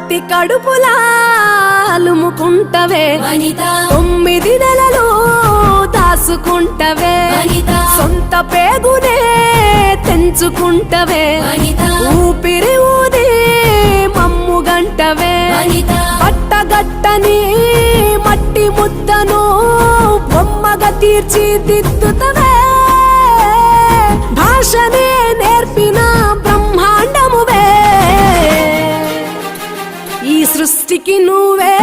పట్టి కడుపులాలుముకుంటవే వనిత 9 నెలలు దాసుకుంటవే వనిత సొంత పేగునే తెంచుకుంటవే వనిత ఊపిరి ఊది మమ్ము గంటవే వనిత పట్టగట్టని మట్టి ముద్దను బొమ్మగా తీర్చిదిద్దుతవే భాషనే నేర్పిన బ్రహ్మాండమువే ఈ సృష్టికి నువ్వే